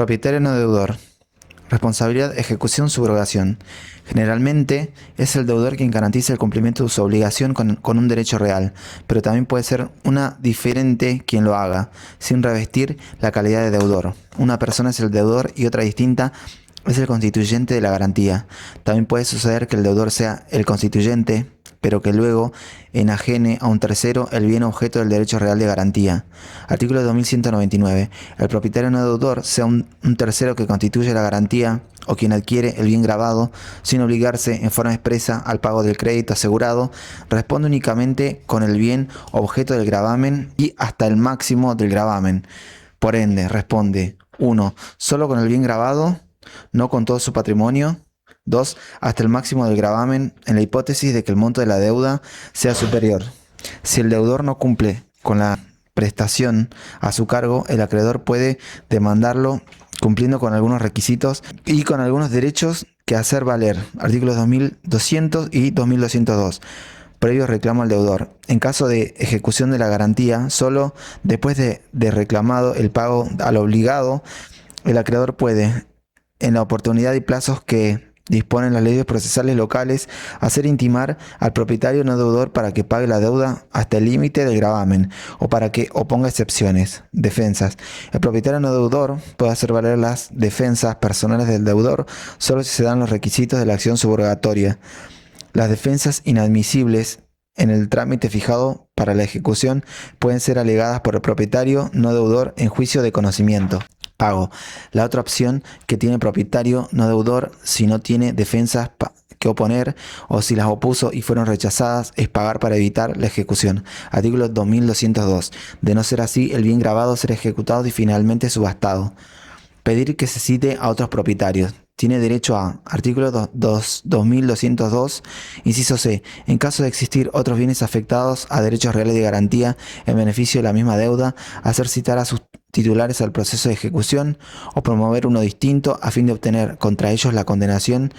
Propietario no deudor. Responsabilidad, ejecución, subrogación. Generalmente es el deudor quien garantiza el cumplimiento de su obligación con un derecho real, pero también puede ser una diferente quien lo haga, sin revestir la calidad de deudor. Una persona es el deudor y otra distinta es el constituyente de la garantía. También puede suceder que el deudor sea el constituyente, pero que luego enajene a un tercero el bien objeto del derecho real de garantía. Artículo 2199. El propietario no deudor sea un tercero que constituye la garantía o quien adquiere el bien grabado sin obligarse en forma expresa al pago del crédito asegurado, responde únicamente con el bien objeto del gravamen y hasta el máximo del gravamen. Por ende, responde 1. Solo con el bien grabado, no con todo su patrimonio. 2. Hasta el máximo del gravamen en la hipótesis de que el monto de la deuda sea superior. Si el deudor no cumple con la prestación a su cargo, el acreedor puede demandarlo cumpliendo con algunos requisitos y con algunos derechos que hacer valer. Artículos 2200 y 2202. Previo reclamo al deudor. En caso de ejecución de la garantía, solo después de reclamado el pago al obligado, el acreedor puede, en la oportunidad y plazos que disponen las leyes procesales locales, hacer intimar al propietario no deudor para que pague la deuda hasta el límite del gravamen o para que oponga excepciones. Defensas. El propietario no deudor puede hacer valer las defensas personales del deudor solo si se dan los requisitos de la acción subrogatoria. Las defensas inadmisibles en el trámite fijado para la ejecución pueden ser alegadas por el propietario no deudor en juicio de conocimiento. Pago. La otra opción que tiene el propietario no deudor si no tiene defensas que oponer o si las opuso y fueron rechazadas es pagar para evitar la ejecución. Artículo 2202. De no ser así, el bien grabado será ejecutado y finalmente subastado. Pedir que se cite a otros propietarios. Tiene derecho a, artículo 2202, inciso C, en caso de existir otros bienes afectados a derechos reales de garantía en beneficio de la misma deuda, hacer citar a sus titulares al proceso de ejecución o promover uno distinto a fin de obtener contra ellos la condenación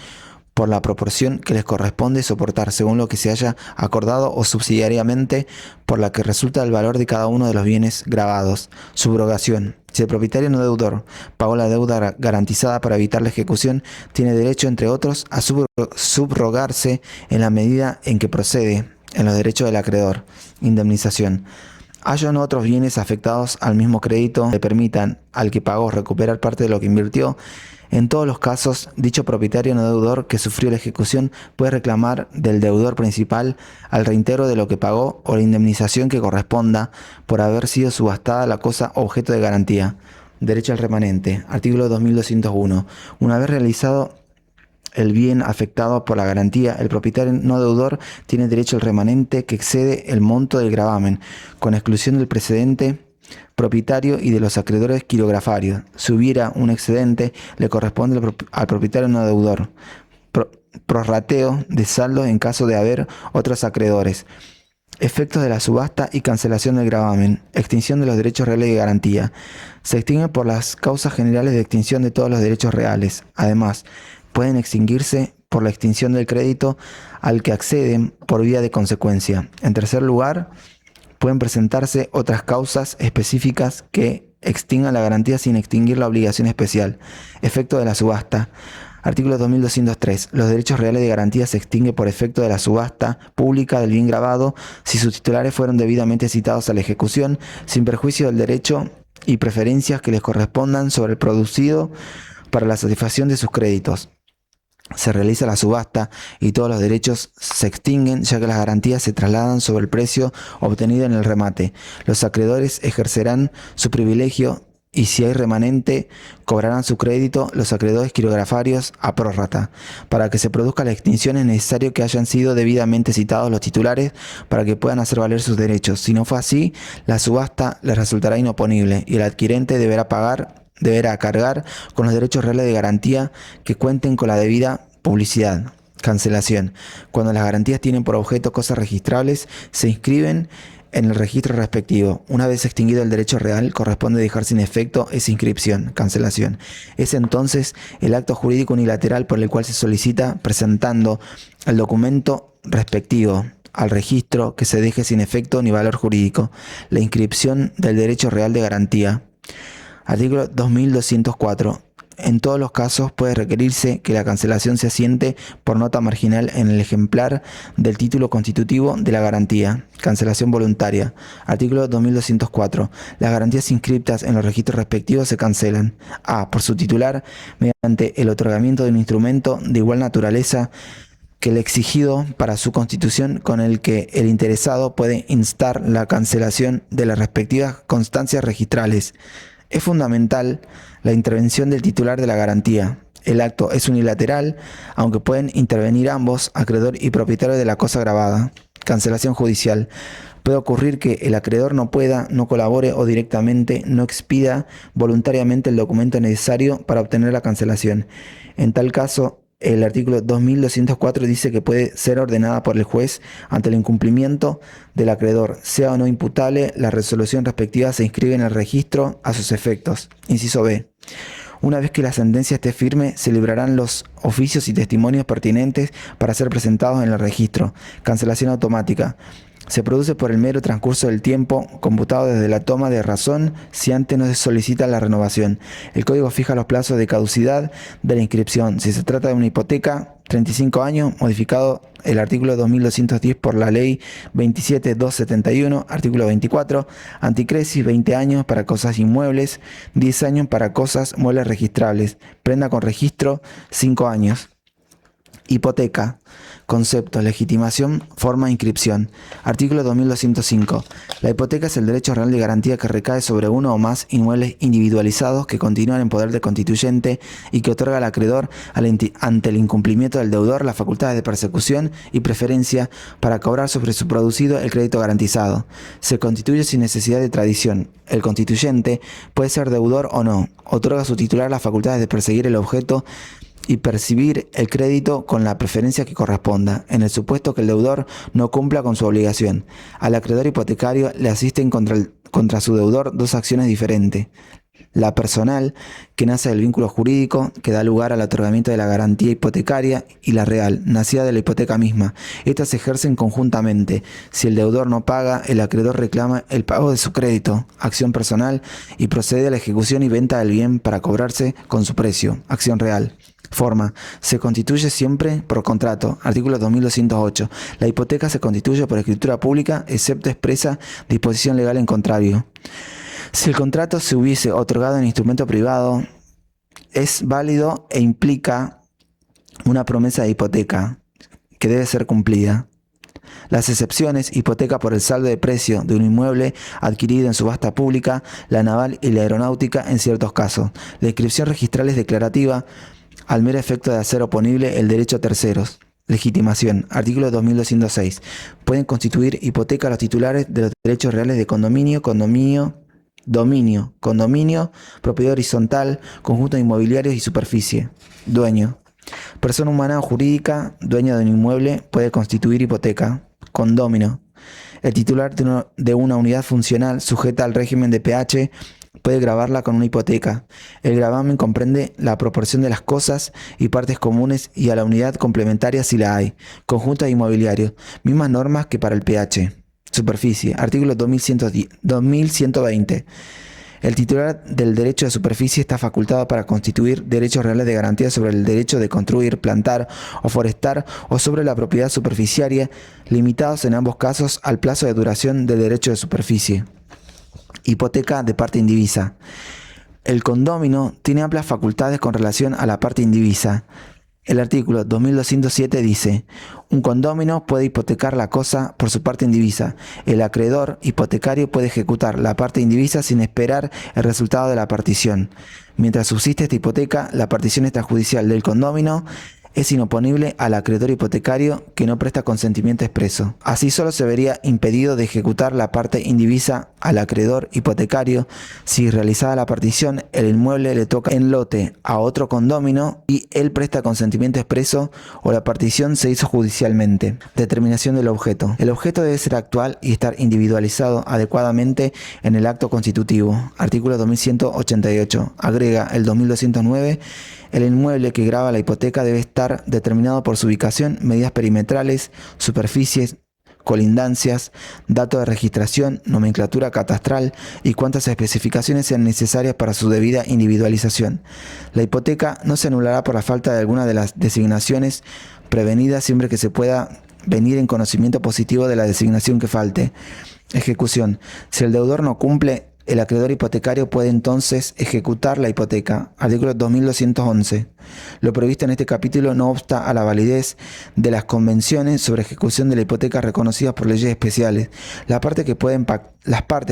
por la proporción que les corresponde soportar según lo que se haya acordado o subsidiariamente por la que resulta el valor de cada uno de los bienes gravados. Subrogación. Si el propietario no deudor pagó la deuda garantizada para evitar la ejecución, tiene derecho, entre otros, a subrogarse en la medida en que procede en los derechos del acreedor. Indemnización. Hayan otros bienes afectados al mismo crédito que permitan al que pagó recuperar parte de lo que invirtió. En todos los casos, dicho propietario no deudor que sufrió la ejecución puede reclamar del deudor principal al reintegro de lo que pagó o la indemnización que corresponda por haber sido subastada la cosa objeto de garantía. Derecho al remanente. Artículo 2201. Una vez realizado el bien afectado por la garantía, el propietario no deudor tiene derecho al remanente que excede el monto del gravamen, con exclusión del precedente propietario y de los acreedores quirografarios. Si hubiera un excedente, le corresponde al propietario no deudor. Prorrateo de saldo en caso de haber otros acreedores. Efectos de la subasta y cancelación del gravamen. Extinción de los derechos reales de garantía. Se extingue por las causas generales de extinción de todos los derechos reales. Además, pueden extinguirse por la extinción del crédito al que acceden por vía de consecuencia. En tercer lugar, pueden presentarse otras causas específicas que extingan la garantía sin extinguir la obligación especial. Efecto de la subasta. Artículo 2203. Los derechos reales de garantía se extinguen por efecto de la subasta pública del bien grabado si sus titulares fueron debidamente citados a la ejecución, sin perjuicio del derecho y preferencias que les correspondan sobre el producido para la satisfacción de sus créditos. Se realiza la subasta y todos los derechos se extinguen, ya que las garantías se trasladan sobre el precio obtenido en el remate. Los acreedores ejercerán su privilegio y si hay remanente, cobrarán su crédito los acreedores quirografarios a prórrata. Para que se produzca la extinción es necesario que hayan sido debidamente citados los titulares para que puedan hacer valer sus derechos. Si no fue así, la subasta les resultará inoponible y el adquirente deberá cargar con los derechos reales de garantía que cuenten con la debida publicidad. Cancelación. Cuando las garantías tienen por objeto cosas registrables, se inscriben en el registro respectivo. Una vez extinguido el derecho real, corresponde dejar sin efecto esa inscripción. Cancelación. Es entonces el acto jurídico unilateral por el cual se solicita, presentando el documento respectivo al registro, que se deje sin efecto ni valor jurídico la inscripción del derecho real de garantía. Artículo 2204. En todos los casos puede requerirse que la cancelación se asiente por nota marginal en el ejemplar del título constitutivo de la garantía. Cancelación voluntaria. Artículo 2204. Las garantías inscriptas en los registros respectivos se cancelan. A. Por su titular, mediante el otorgamiento de un instrumento de igual naturaleza que el exigido para su constitución, con el que el interesado puede instar la cancelación de las respectivas constancias registrales. Es fundamental la intervención del titular de la garantía. El acto es unilateral, aunque pueden intervenir ambos, acreedor y propietario de la cosa grabada. Cancelación judicial. Puede ocurrir que el acreedor no pueda, no colabore o directamente no expida voluntariamente el documento necesario para obtener la cancelación. En tal caso, el artículo 2204 dice que puede ser ordenada por el juez ante el incumplimiento del acreedor, sea o no imputable, la resolución respectiva se inscribe en el registro a sus efectos. Inciso B. Una vez que la sentencia esté firme, se librarán los oficios y testimonios pertinentes para ser presentados en el registro. Cancelación automática. Se produce por el mero transcurso del tiempo computado desde la toma de razón si antes no se solicita la renovación. El código fija los plazos de caducidad de la inscripción. Si se trata de una hipoteca, 35 años, modificado el artículo 2210 por la ley 27271, artículo 24, anticresis, 20 años para cosas inmuebles, 10 años para cosas muebles registrables, prenda con registro, 5 años. Hipoteca. Concepto, legitimación, forma e inscripción. Artículo 2205. La hipoteca es el derecho real de garantía que recae sobre uno o más inmuebles individualizados que continúan en poder del constituyente y que otorga al acreedor ante el incumplimiento del deudor las facultades de persecución y preferencia para cobrar sobre su producido el crédito garantizado. Se constituye sin necesidad de tradición. El constituyente puede ser deudor o no. Otorga a su titular las facultades de perseguir el objeto y percibir el crédito con la preferencia que corresponda, en el supuesto que el deudor no cumpla con su obligación. Al acreedor hipotecario le asisten contra su deudor dos acciones diferentes. La personal, que nace del vínculo jurídico, que da lugar al otorgamiento de la garantía hipotecaria, y la real, nacida de la hipoteca misma. Estas se ejercen conjuntamente. Si el deudor no paga, el acreedor reclama el pago de su crédito, acción personal, y procede a la ejecución y venta del bien para cobrarse con su precio, acción real. Forma. Se constituye siempre por contrato. Artículo 2208. La hipoteca se constituye por escritura pública, excepto expresa disposición legal en contrario. Si el contrato se hubiese otorgado en instrumento privado, es válido e implica una promesa de hipoteca que debe ser cumplida. Las excepciones: hipoteca por el saldo de precio de un inmueble adquirido en subasta pública, la naval y la aeronáutica en ciertos casos. La inscripción registral es declarativa al mero efecto de hacer oponible el derecho a terceros. Legitimación. Artículo 2206. Pueden constituir hipoteca a los titulares de los derechos reales de condominio, propiedad horizontal, conjuntos inmobiliarios y superficie. Dueño. Persona humana o jurídica, dueño de un inmueble, puede constituir hipoteca. Condómino. El titular de una unidad funcional sujeta al régimen de PH puede gravarla con una hipoteca. El gravamen comprende la proporción de las cosas y partes comunes y a la unidad complementaria si la hay. Conjuntos inmobiliarios. Mismas normas que para el PH. Superficie. Artículo 2120. El titular del derecho de superficie está facultado para constituir derechos reales de garantía sobre el derecho de construir, plantar o forestar o sobre la propiedad superficiaria, limitados en ambos casos al plazo de duración del derecho de superficie. Hipoteca de parte indivisa. El condómino tiene amplias facultades con relación a la parte indivisa. El artículo 2207 dice: un condómino puede hipotecar la cosa por su parte indivisa. El acreedor hipotecario puede ejecutar la parte indivisa sin esperar el resultado de la partición. Mientras subsiste esta hipoteca, la partición extrajudicial del condómino es inoponible al acreedor hipotecario que no presta consentimiento expreso. Así solo se vería impedido de ejecutar la parte indivisa al acreedor hipotecario si, realizada la partición, el inmueble le toca en lote a otro condómino y él presta consentimiento expreso o la partición se hizo judicialmente. Determinación del objeto. El objeto debe ser actual y estar individualizado adecuadamente en el acto constitutivo. Artículo 2188. Agrega el 2209. El inmueble que grava la hipoteca debe estar determinado por su ubicación, medidas perimetrales, superficies, colindancias, datos de registración, nomenclatura catastral y cuantas especificaciones sean necesarias para su debida individualización. La hipoteca no se anulará por la falta de alguna de las designaciones prevenidas siempre que se pueda venir en conocimiento positivo de la designación que falte. Ejecución. Si el deudor no cumple, el acreedor hipotecario puede entonces ejecutar la hipoteca. Artículo 2211. Lo previsto en este capítulo no obsta a la validez de las convenciones sobre ejecución de la hipoteca reconocidas por leyes especiales. Las partes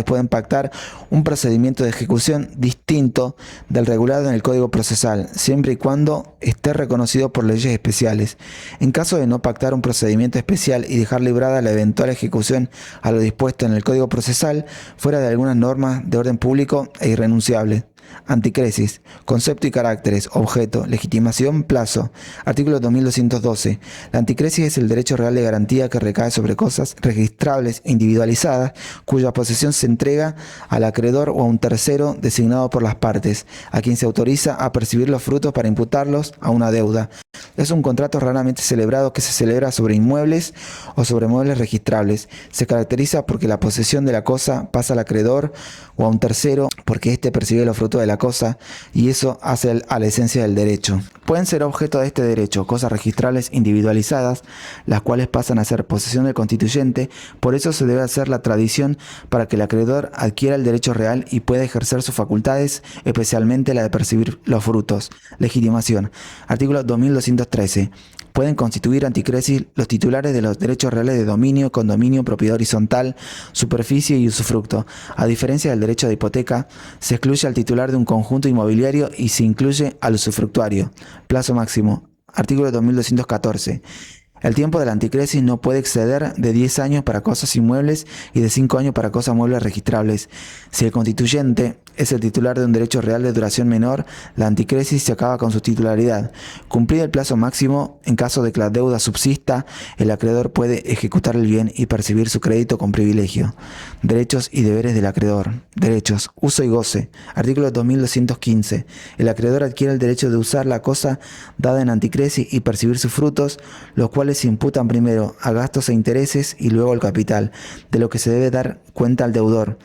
pueden pactar un procedimiento de ejecución distinto del regulado en el Código Procesal, siempre y cuando esté reconocido por leyes especiales. En caso de no pactar un procedimiento especial y dejar librada la eventual ejecución a lo dispuesto en el Código Procesal, fuera de algunas normas de orden público e irrenunciable. Anticresis, concepto y caracteres, objeto, legitimación, plazo. Artículo 2212. La anticresis es el derecho real de garantía que recae sobre cosas registrables e individualizadas, cuya posesión se entrega al acreedor o a un tercero designado por las partes, a quien se autoriza a percibir los frutos para imputarlos a una deuda. Es un contrato raramente celebrado que se celebra sobre inmuebles o sobre muebles registrables. Se caracteriza porque la posesión de la cosa pasa al acreedor o a un tercero porque éste percibe los frutos de la cosa, y eso hace a la esencia del derecho. Pueden ser objeto de este derecho cosas registrables individualizadas, las cuales pasan a ser posesión del constituyente. Por eso se debe hacer la tradición para que el acreedor adquiera el derecho real y pueda ejercer sus facultades, especialmente la de percibir los frutos. Legitimación. Artículo 2213. Pueden constituir anticresis los titulares de los derechos reales de dominio, condominio, propiedad horizontal, superficie y usufructo. A diferencia del derecho de hipoteca, se excluye al titular de un conjunto inmobiliario y se incluye al usufructuario. Plazo máximo. Artículo 2214. El tiempo de la anticresis no puede exceder de 10 años para cosas inmuebles y de 5 años para cosas muebles registrables. Si el constituyente es el titular de un derecho real de duración menor, la anticresis se acaba con su titularidad. Cumplido el plazo máximo, en caso de que la deuda subsista, el acreedor puede ejecutar el bien y percibir su crédito con privilegio. Derechos y deberes del acreedor. Derechos. Uso y goce. Artículo 2215. El acreedor adquiere el derecho de usar la cosa dada en anticresis y percibir sus frutos, los cuales se imputan primero a gastos e intereses y luego al capital, de lo que se debe dar cuenta al deudor.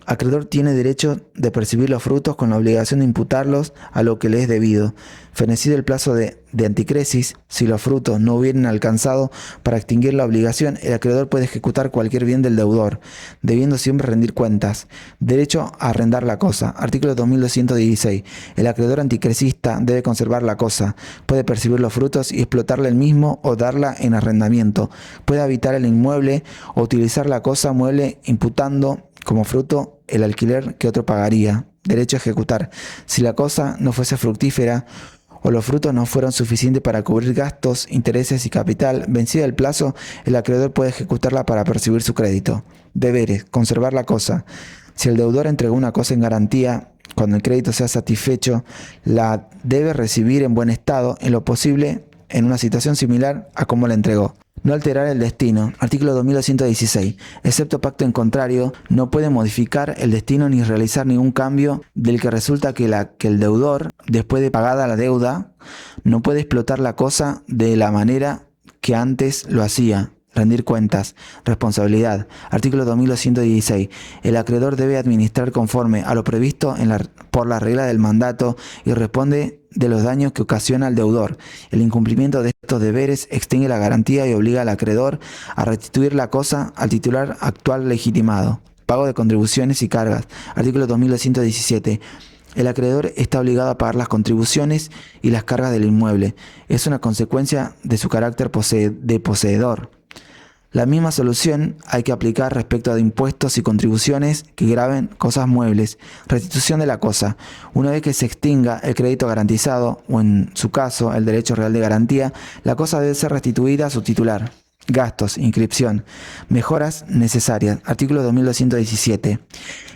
Acreedor tiene derecho de percibir los frutos con la obligación de imputarlos a lo que le es debido. Fenecido el plazo de anticresis, si los frutos no hubieran alcanzado para extinguir la obligación, el acreedor puede ejecutar cualquier bien del deudor, debiendo siempre rendir cuentas. Derecho a arrendar la cosa. Artículo 2216. El acreedor anticresista debe conservar la cosa, puede percibir los frutos y explotarla él mismo o darla en arrendamiento. Puede habitar el inmueble o utilizar la cosa mueble imputando como fruto el alquiler que otro pagaría. Derecho a ejecutar. Si la cosa no fuese fructífera o los frutos no fueron suficientes para cubrir gastos, intereses y capital, vencido el plazo, el acreedor puede ejecutarla para percibir su crédito. Deberes. Conservar la cosa. Si el deudor entregó una cosa en garantía, cuando el crédito sea satisfecho, la debe recibir en buen estado, en lo posible, en una situación similar a como la entregó. No alterar el destino. Artículo 2216. Excepto pacto en contrario, no puede modificar el destino ni realizar ningún cambio del que resulta que el deudor, después de pagada la deuda, no puede explotar la cosa de la manera que antes lo hacía. Rendir cuentas. Responsabilidad. Artículo 2216. El acreedor debe administrar conforme a lo previsto por la regla del mandato y responde de los daños que ocasiona al deudor. El incumplimiento de estos deberes extingue la garantía y obliga al acreedor a restituir la cosa al titular actual legitimado. Pago de contribuciones y cargas. Artículo 2217. El acreedor está obligado a pagar las contribuciones y las cargas del inmueble. Es una consecuencia de su carácter de poseedor. La misma solución hay que aplicar respecto de impuestos y contribuciones que graven cosas muebles. Restitución de la cosa. Una vez que se extinga el crédito garantizado, o en su caso el derecho real de garantía, la cosa debe ser restituida a su titular. Gastos, inscripción, mejoras necesarias. Artículo 2217.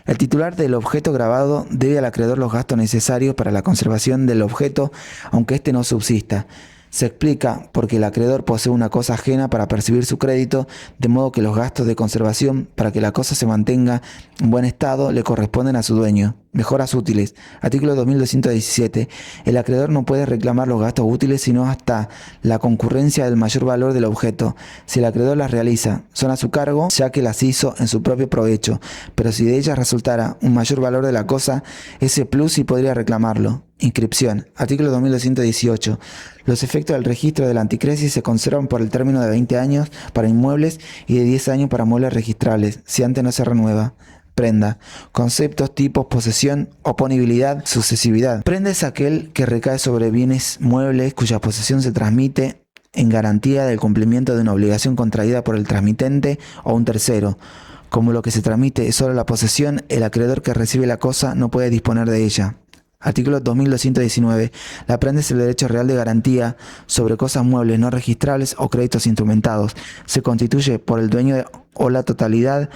El titular del objeto grabado debe al acreedor los gastos necesarios para la conservación del objeto, aunque éste no subsista. Se explica porque el acreedor posee una cosa ajena para percibir su crédito, de modo que los gastos de conservación para que la cosa se mantenga en buen estado le corresponden a su dueño. Mejoras útiles. Artículo 2217. El acreedor no puede reclamar los gastos útiles sino hasta la concurrencia del mayor valor del objeto. Si el acreedor las realiza, son a su cargo, ya que las hizo en su propio provecho, pero si de ellas resultara un mayor valor de la cosa, ese plus sí podría reclamarlo. Inscripción. Artículo 2218. Los efectos del registro de la anticresis se conservan por el término de 20 años para inmuebles y de 10 años para muebles registrables, si antes no se renueva. Prenda. Conceptos, tipos, posesión, oponibilidad, sucesividad. Prenda es aquel que recae sobre bienes muebles cuya posesión se transmite en garantía del cumplimiento de una obligación contraída por el transmitente o un tercero. Como lo que se transmite es solo la posesión, el acreedor que recibe la cosa no puede disponer de ella. Artículo 2219. La prenda es el derecho real de garantía sobre cosas muebles no registrables o créditos instrumentados. Se constituye por el dueño o la totalidad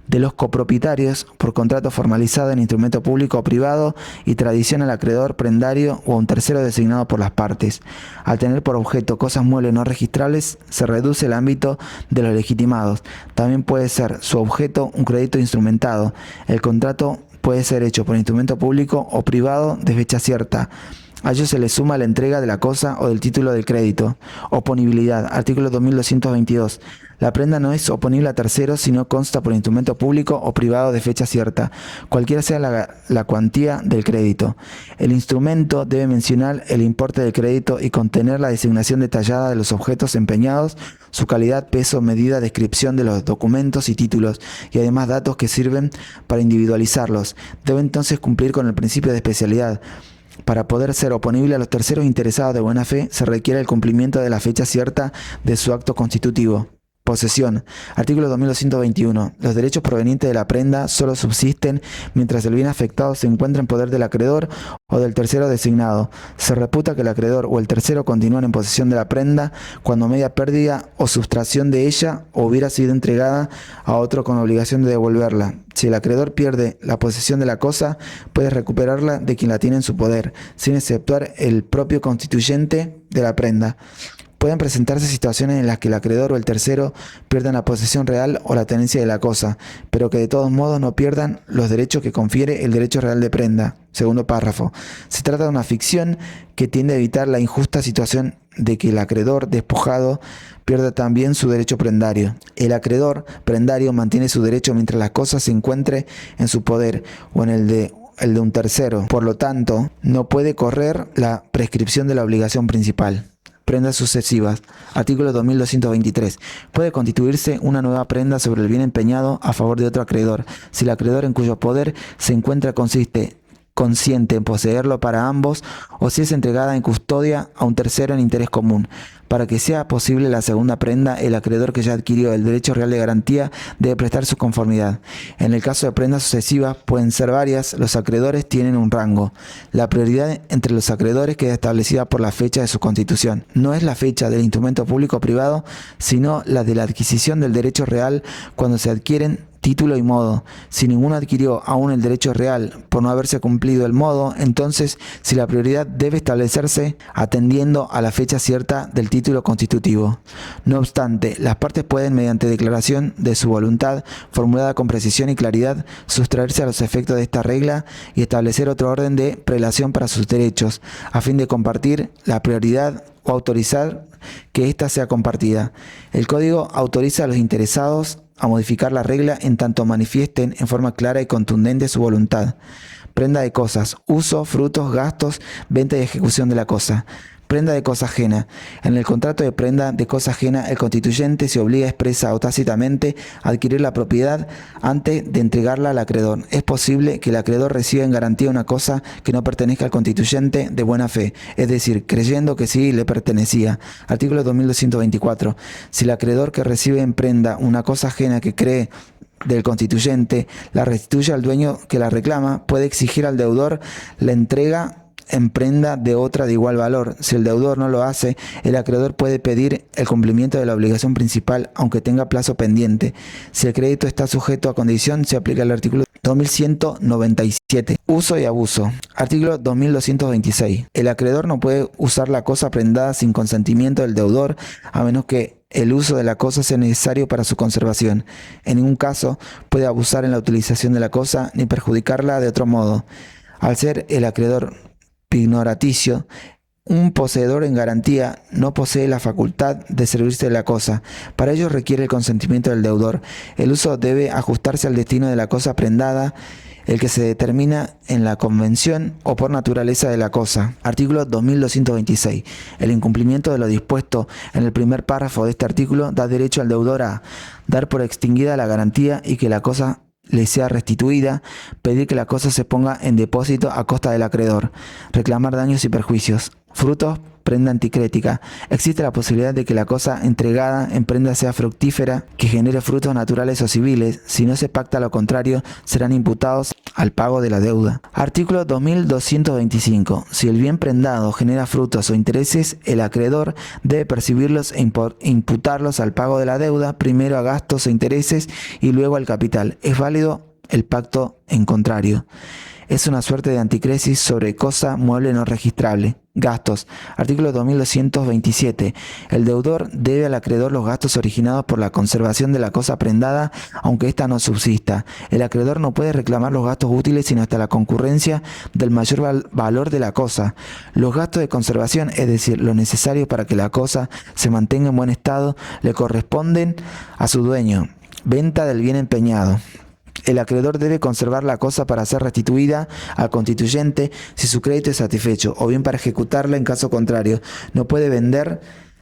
de los copropietarios por contrato formalizado en instrumento público o privado y tradición al acreedor prendario o a un tercero designado por las partes. Al tener por objeto cosas muebles no registrables, se reduce el ámbito de los legitimados. También puede ser su objeto un crédito instrumentado. El contrato puede ser hecho por instrumento público o privado de fecha cierta. A ello se le suma la entrega de la cosa o del título del crédito. Oponibilidad. Artículo 2222. La prenda no es oponible a terceros si no consta por instrumento público o privado de fecha cierta, cualquiera sea la cuantía del crédito. El instrumento debe mencionar el importe del crédito y contener la designación detallada de los objetos empeñados, su calidad, peso, medida, descripción de los documentos y títulos, y además datos que sirven para individualizarlos. Debe entonces cumplir con el principio de especialidad. Para poder ser oponible a los terceros interesados de buena fe, se requiere el cumplimiento de la fecha cierta de su acto constitutivo. Posesión. Artículo 2221. Los derechos provenientes de la prenda solo subsisten mientras el bien afectado se encuentra en poder del acreedor o del tercero designado. Se reputa que el acreedor o el tercero continúan en posesión de la prenda cuando media pérdida o sustracción de ella hubiera sido entregada a otro con obligación de devolverla. Si el acreedor pierde la posesión de la cosa, puede recuperarla de quien la tiene en su poder, sin exceptuar el propio constituyente de la prenda. Pueden presentarse situaciones en las que el acreedor o el tercero pierdan la posesión real o la tenencia de la cosa, pero que de todos modos no pierdan los derechos que confiere el derecho real de prenda. Segundo párrafo. Se trata de una ficción que tiende a evitar la injusta situación de que el acreedor despojado pierda también su derecho prendario. El acreedor prendario mantiene su derecho mientras la cosa se encuentre en su poder o en el de un tercero. Por lo tanto, no puede correr la prescripción de la obligación principal. Prendas sucesivas. Artículo 2223. Puede constituirse una nueva prenda sobre el bien empeñado a favor de otro acreedor, si el acreedor en cuyo poder se encuentra consciente en poseerlo para ambos o si es entregada en custodia a un tercero en interés común. Para que sea posible la segunda prenda, el acreedor que ya adquirió el derecho real de garantía debe prestar su conformidad. En el caso de prendas sucesivas, pueden ser varias, los acreedores tienen un rango. La prioridad entre los acreedores queda establecida por la fecha de su constitución. No es la fecha del instrumento público o privado, sino la de la adquisición del derecho real cuando se adquieren título y modo. Si ninguno adquirió aún el derecho real por no haberse cumplido el modo, entonces si la prioridad debe establecerse atendiendo a la fecha cierta del título constitutivo. No obstante, las partes pueden, mediante declaración de su voluntad, formulada con precisión y claridad, sustraerse a los efectos de esta regla y establecer otro orden de prelación para sus derechos, a fin de compartir la prioridad o autorizar que ésta sea compartida. El Código autoriza a los interesados a modificar la regla en tanto manifiesten en forma clara y contundente su voluntad. Prenda de cosas, uso, frutos, gastos, venta y ejecución de la cosa. Prenda de cosa ajena. En el contrato de prenda de cosa ajena, el constituyente se obliga expresa o tácitamente a adquirir la propiedad antes de entregarla al acreedor. Es posible que el acreedor reciba en garantía una cosa que no pertenezca al constituyente de buena fe, es decir, creyendo que sí le pertenecía. Artículo 2224. Si el acreedor que recibe en prenda una cosa ajena que cree del constituyente la restituye al dueño que la reclama, puede exigir al deudor la entrega en prenda de otra de igual valor. Si el deudor no lo hace, el acreedor puede pedir el cumplimiento de la obligación principal, aunque tenga plazo pendiente. Si el crédito está sujeto a condición, se aplica el artículo 2197. Uso y abuso. Artículo 2226. El acreedor no puede usar la cosa prendada sin consentimiento del deudor, a menos que el uso de la cosa sea necesario para su conservación. En ningún caso puede abusar en la utilización de la cosa ni perjudicarla de otro modo. Al ser el acreedor pignoraticio, un poseedor en garantía no posee la facultad de servirse de la cosa. Para ello requiere el consentimiento del deudor. El uso debe ajustarse al destino de la cosa prendada, el que se determina en la convención o por naturaleza de la cosa. Artículo 2226. El incumplimiento de lo dispuesto en el primer párrafo de este artículo da derecho al deudor a dar por extinguida la garantía y que la cosa le sea restituida, pedir que la cosa se ponga en depósito a costa del acreedor, reclamar daños y perjuicios. Frutos, prenda anticrética. Existe la posibilidad de que la cosa entregada en prenda sea fructífera, que genere frutos naturales o civiles. Si no se pacta lo contrario, serán imputados al pago de la deuda. Artículo 2225. Si el bien prendado genera frutos o intereses, el acreedor debe percibirlos e imputarlos al pago de la deuda, primero a gastos e intereses y luego al capital. Es válido el pacto en contrario. Es una suerte de anticresis sobre cosa mueble no registrable. Gastos. Artículo 2227. El deudor debe al acreedor los gastos originados por la conservación de la cosa prendada, aunque ésta no subsista. El acreedor no puede reclamar los gastos útiles sino hasta la concurrencia del mayor valor de la cosa. Los gastos de conservación, es decir, lo necesario para que la cosa se mantenga en buen estado, le corresponden a su dueño. Venta del bien empeñado. El acreedor debe conservar la cosa para ser restituida al constituyente si su crédito es satisfecho, o bien para ejecutarla en caso contrario. No puede vender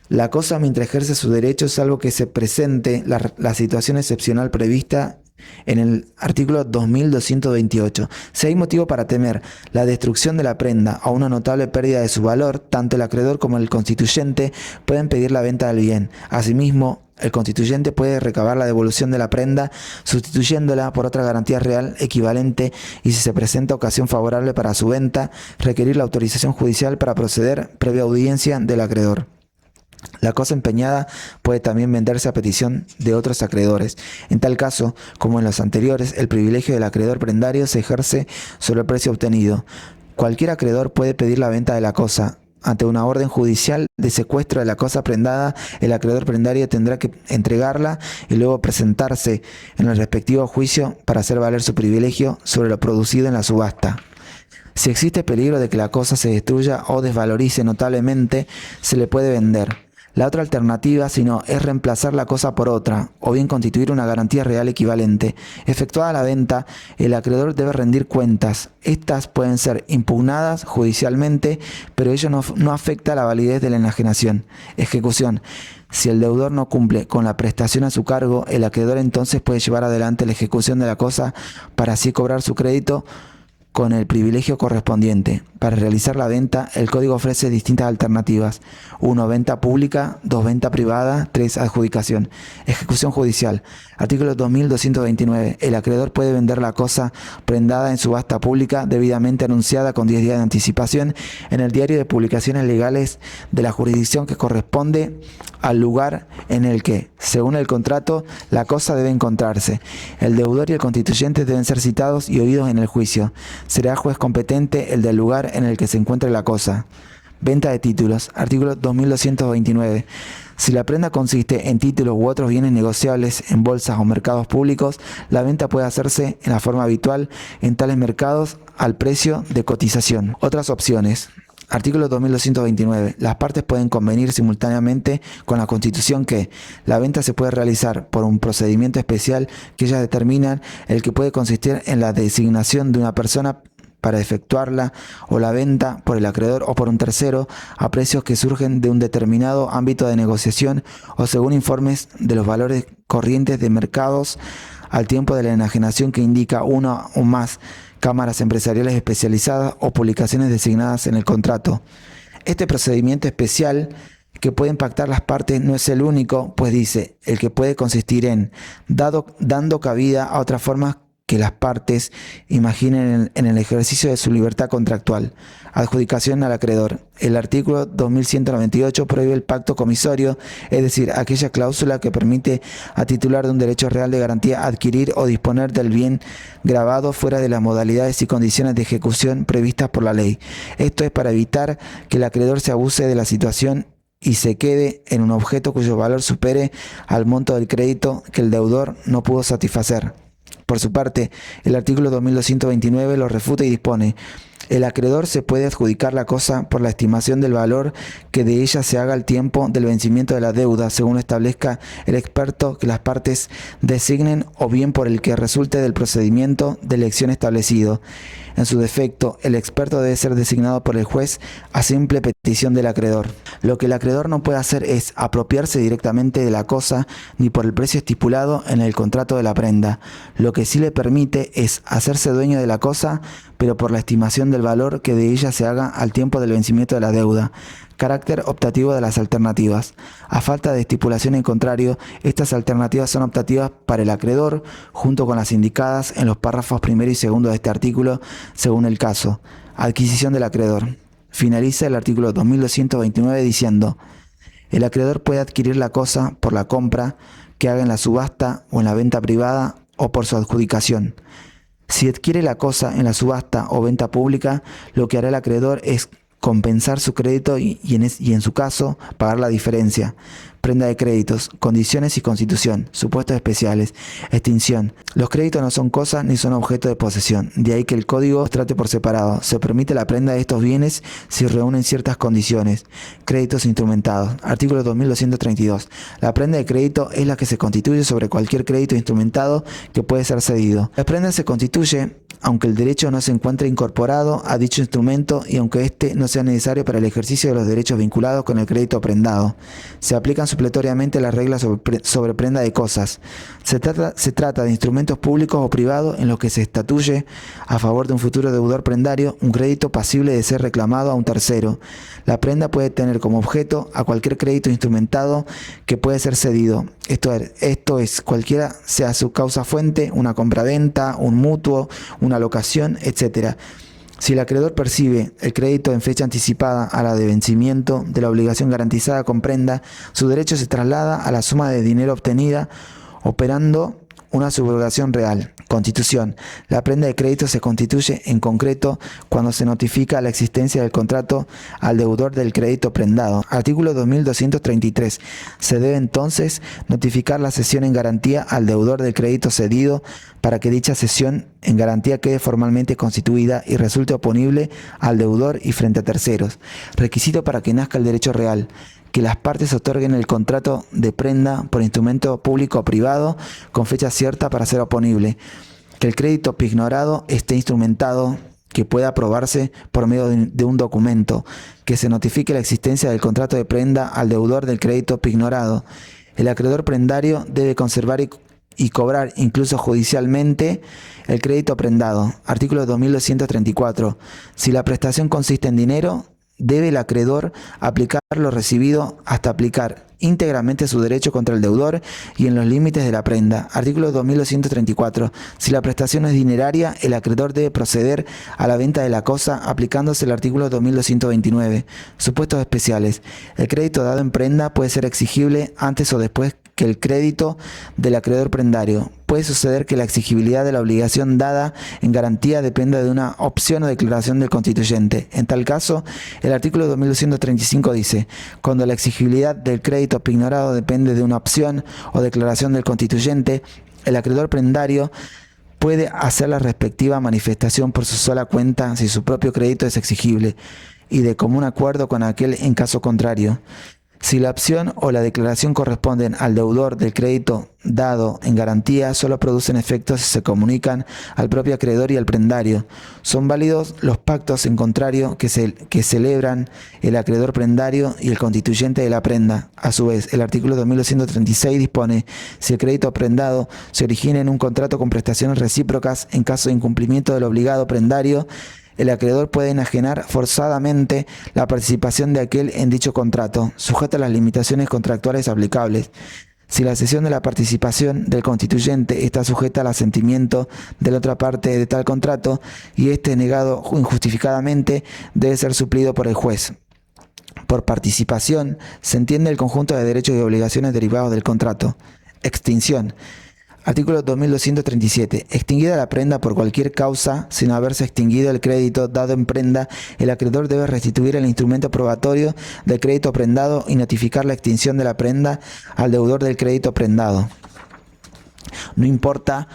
la cosa mientras ejerce su derecho, salvo que se presente la situación excepcional prevista en el artículo 2228. Si hay motivo para temer la destrucción de la prenda o una notable pérdida de su valor, tanto el acreedor como el constituyente pueden pedir la venta del bien. Asimismo, el constituyente puede recabar la devolución de la prenda sustituyéndola por otra garantía real equivalente y, si se presenta ocasión favorable para su venta, requerir la autorización judicial para proceder previa audiencia del acreedor. La cosa empeñada puede también venderse a petición de otros acreedores. En tal caso, como en los anteriores, el privilegio del acreedor prendario se ejerce sobre el precio obtenido. Cualquier acreedor puede pedir la venta de la cosa. Ante una orden judicial de secuestro de la cosa prendada, el acreedor prendario tendrá que entregarla y luego presentarse en el respectivo juicio para hacer valer su privilegio sobre lo producido en la subasta. Si existe peligro de que la cosa se destruya o desvalorice notablemente, se le puede vender. La otra alternativa, si no, es reemplazar la cosa por otra, o bien constituir una garantía real equivalente. Efectuada la venta, el acreedor debe rendir cuentas. Estas pueden ser impugnadas judicialmente, pero ello no afecta la validez de la enajenación. Ejecución. Si el deudor no cumple con la prestación a su cargo, el acreedor entonces puede llevar adelante la ejecución de la cosa para así cobrar su crédito con el privilegio correspondiente. Para realizar la venta, el código ofrece distintas alternativas. 1. Venta pública. 2. Venta privada. 3. Adjudicación. Ejecución judicial. Artículo 2229. El acreedor puede vender la cosa prendada en subasta pública debidamente anunciada con 10 días de anticipación en el diario de publicaciones legales de la jurisdicción que corresponde al lugar en el que, según el contrato, la cosa debe encontrarse. El deudor y el constituyente deben ser citados y oídos en el juicio. Será juez competente el del lugar en el que se encuentre la cosa. Venta de títulos. Artículo 2229. Si la prenda consiste en títulos u otros bienes negociables en bolsas o mercados públicos, la venta puede hacerse en la forma habitual en tales mercados al precio de cotización. Otras opciones. Artículo 2229. Las partes pueden convenir simultáneamente con la Constitución que la venta se puede realizar por un procedimiento especial que ellas determinan, el que puede consistir en la designación de una persona para efectuarla, o la venta por el acreedor o por un tercero a precios que surgen de un determinado ámbito de negociación o según informes de los valores corrientes de mercados al tiempo de la enajenación que indica una o más cámaras empresariales especializadas o publicaciones designadas en el contrato. Este procedimiento especial que pueden pactar las partes no es el único, pues dice, el que puede consistir en dando cabida a otras formas que las partes imaginen en el ejercicio de su libertad contractual. Adjudicación al acreedor. El artículo 2198 prohíbe el pacto comisorio, es decir, aquella cláusula que permite a titular de un derecho real de garantía adquirir o disponer del bien grabado fuera de las modalidades y condiciones de ejecución previstas por la ley. Esto es para evitar que el acreedor se abuse de la situación y se quede en un objeto cuyo valor supere al monto del crédito que el deudor no pudo satisfacer. Por su parte, el artículo 2229 lo refuta y dispone: el acreedor se puede adjudicar la cosa por la estimación del valor que de ella se haga al tiempo del vencimiento de la deuda, según lo establezca el experto que las partes designen, o bien por el que resulte del procedimiento de elección establecido. En su defecto, el experto debe ser designado por el juez a simple petición del acreedor. Lo que el acreedor no puede hacer es apropiarse directamente de la cosa ni por el precio estipulado en el contrato de la prenda. Lo que sí le permite es hacerse dueño de la cosa, pero por la estimación del valor que de ella se haga al tiempo del vencimiento de la deuda. Carácter optativo de las alternativas. A falta de estipulación en contrario, estas alternativas son optativas para el acreedor, junto con las indicadas en los párrafos primero y segundo de este artículo, según el caso. Adquisición del acreedor. Finaliza el artículo 2229 diciendo: el acreedor puede adquirir la cosa por la compra que haga en la subasta o en la venta privada o por su adjudicación. Si adquiere la cosa en la subasta o venta pública, lo que hará el acreedor es compensar su crédito y en su caso pagar la diferencia. Prenda de créditos, condiciones y constitución, supuestos especiales, extinción. Los créditos no son cosas ni son objeto de posesión, de ahí que el código los trate por separado. Se permite la prenda de estos bienes si reúnen ciertas condiciones. Créditos instrumentados. Artículo 2232. La prenda de crédito es la que se constituye sobre cualquier crédito instrumentado que puede ser cedido. La prenda se constituye aunque el derecho no se encuentre incorporado a dicho instrumento y aunque éste no sea necesario para el ejercicio de los derechos vinculados con el crédito prendado. Se aplican supletoriamente las reglas sobre prenda de cosas. Se trata de instrumentos públicos o privados en los que se estatuye a favor de un futuro deudor prendario un crédito pasible de ser reclamado a un tercero. La prenda puede tener como objeto a cualquier crédito instrumentado que puede ser cedido. Esto es, cualquiera sea su causa fuente, una compraventa, un mutuo, una locación, etc. Si el acreedor percibe el crédito en fecha anticipada a la de vencimiento de la obligación garantizada con prenda, su derecho se traslada a la suma de dinero obtenida operando una subrogación real. Constitución. La prenda de crédito se constituye en concreto cuando se notifica la existencia del contrato al deudor del crédito prendado. Artículo 2233. Se debe entonces notificar la cesión en garantía al deudor del crédito cedido para que dicha cesión en garantía quede formalmente constituida y resulte oponible al deudor y frente a terceros. Requisito para que nazca el derecho real: que las partes otorguen el contrato de prenda por instrumento público o privado con fecha cierta para ser oponible, que el crédito pignorado esté instrumentado, que pueda aprobarse por medio de un documento, que se notifique la existencia del contrato de prenda al deudor del crédito pignorado. El acreedor prendario debe conservar y cobrar incluso judicialmente el crédito prendado. Artículo 2234. Si la prestación consiste en dinero, debe el acreedor aplicar lo recibido hasta aplicar íntegramente su derecho contra el deudor y en los límites de la prenda. Artículo 2234. Si la prestación es dineraria, el acreedor debe proceder a la venta de la cosa aplicándose el artículo 2229. Supuestos especiales. El crédito dado en prenda puede ser exigible antes o después que el crédito del acreedor prendario. Puede suceder que la exigibilidad de la obligación dada en garantía dependa de una opción o declaración del constituyente. En tal caso, el artículo 2235 dice: cuando la exigibilidad del crédito pignorado depende de una opción o declaración del constituyente, el acreedor prendario puede hacer la respectiva manifestación por su sola cuenta si su propio crédito es exigible y de común acuerdo con aquel en caso contrario. Si la opción o la declaración corresponden al deudor del crédito dado en garantía, solo producen efectos si se comunican al propio acreedor y al prendario. Son válidos los pactos en contrario que celebran el acreedor prendario y el constituyente de la prenda. A su vez, el artículo 2236 dispone: si el crédito prendado se origina en un contrato con prestaciones recíprocas, en caso de incumplimiento del obligado prendario, el acreedor puede enajenar forzadamente la participación de aquel en dicho contrato, sujeta a las limitaciones contractuales aplicables. Si la cesión de la participación del constituyente está sujeta al asentimiento de la otra parte de tal contrato y éste es negado injustificadamente, debe ser suplido por el juez. Por participación se entiende el conjunto de derechos y obligaciones derivados del contrato. Extinción. Artículo 2237. Extinguida la prenda por cualquier causa, sin haberse extinguido el crédito dado en prenda, el acreedor debe restituir el instrumento probatorio del crédito prendado y notificar la extinción de la prenda al deudor del crédito prendado. No importa